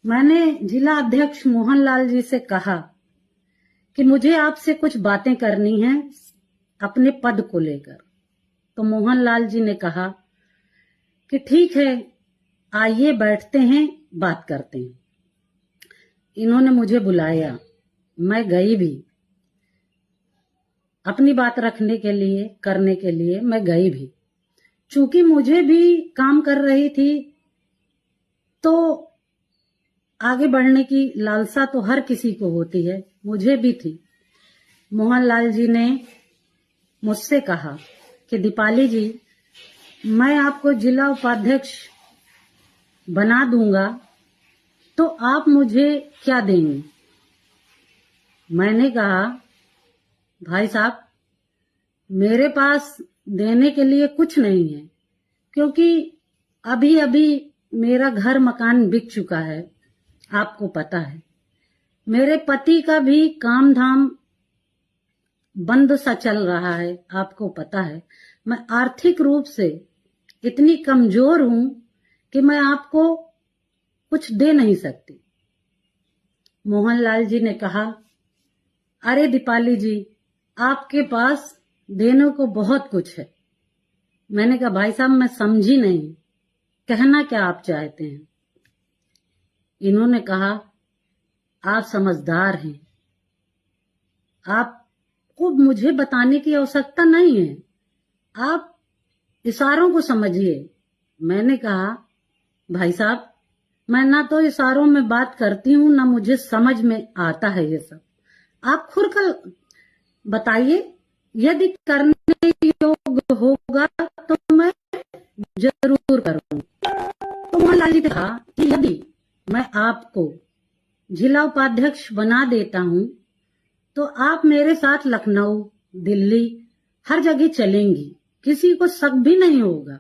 मैंने जिला अध्यक्ष मोहनलाल जी से कहा कि मुझे आपसे कुछ बातें करनी है अपने पद को लेकर। तो मोहनलाल जी ने कहा कि ठीक है, आइए बैठते हैं, बात करते हैं। इन्होंने मुझे बुलाया, मैं गई भी अपनी बात रखने के लिए, करने के लिए मैं गई भी। चूंकि मुझे भी काम कर रही थी तो आगे बढ़ने की लालसा तो हर किसी को होती है, मुझे भी थी। मोहनलाल जी ने मुझसे कहा कि दीपाली जी, मैं आपको जिला उपाध्यक्ष बना दूंगा, तो आप मुझे क्या देंगे? मैंने कहा, भाई साहब, मेरे पास देने के लिए कुछ नहीं है, क्योंकि अभी अभी मेरा घर मकान बिक चुका है, आपको पता है। मेरे पति का भी काम धाम बंद सा चल रहा है, आपको पता है। मैं आर्थिक रूप से इतनी कमजोर हूं कि मैं आपको कुछ दे नहीं सकती। मोहनलाल जी ने कहा, अरे दीपाली जी, आपके पास देने को बहुत कुछ है। मैंने कहा, भाई साहब, मैं समझी नहीं, कहना क्या आप चाहते हैं? इन्होंने कहा, आप समझदार हैं, आपको मुझे बताने की आवश्यकता नहीं है, आप इशारों को समझिए। मैंने कहा, भाई साहब, मैं ना तो इशारों में बात करती हूं, ना मुझे समझ में आता है ये सब। आप खुलकर बताइए, यदि करने योग्य होगा तो मैं जरूर करूंगा। तो मोहनलाल जी ने कहा कि यदि मैं आपको जिला उपाध्यक्ष बना देता हूं तो आप मेरे साथ लखनऊ, दिल्ली, हर जगह चलेंगी, किसी को शक भी नहीं होगा।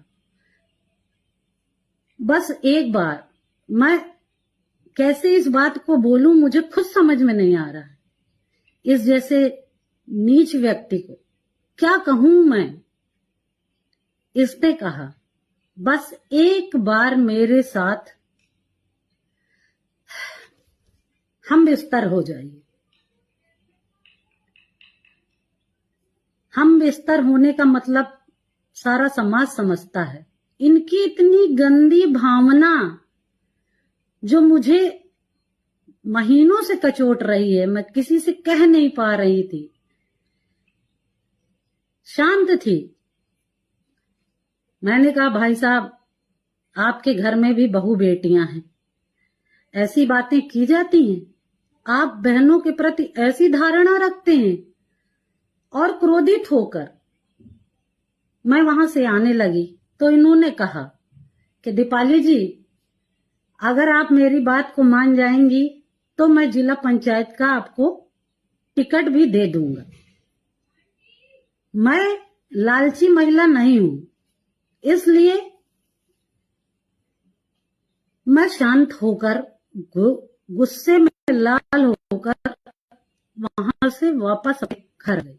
बस एक बार मैं कैसे इस बात को बोलूं, मुझे खुद समझ में नहीं आ रहा है। इस जैसे नीच व्यक्ति को क्या कहूं मैं? इसने कहा, बस एक बार मेरे साथ हम बिस्तर हो जाइए। हम बिस्तर होने का मतलब सारा समाज समझता है। इनकी इतनी गंदी भावना जो मुझे महीनों से कचोट रही है, मैं किसी से कह नहीं पा रही थी, शांत थी। मैंने कहा, भाई साहब, आपके घर में भी बहू बेटियां हैं, ऐसी बातें की जाती हैं? आप बहनों के प्रति ऐसी धारणा रखते हैं? और क्रोधित होकर मैं वहां से आने लगी तो इन्होंने कहा कि दीपाली जी, अगर आप मेरी बात को मान जाएंगी तो मैं जिला पंचायत का आपको टिकट भी दे दूंगा। मैं लालची महिला नहीं हूं, इसलिए मैं शांत होकर, गुस्से में लाल होकर वहां से वापस घर गई।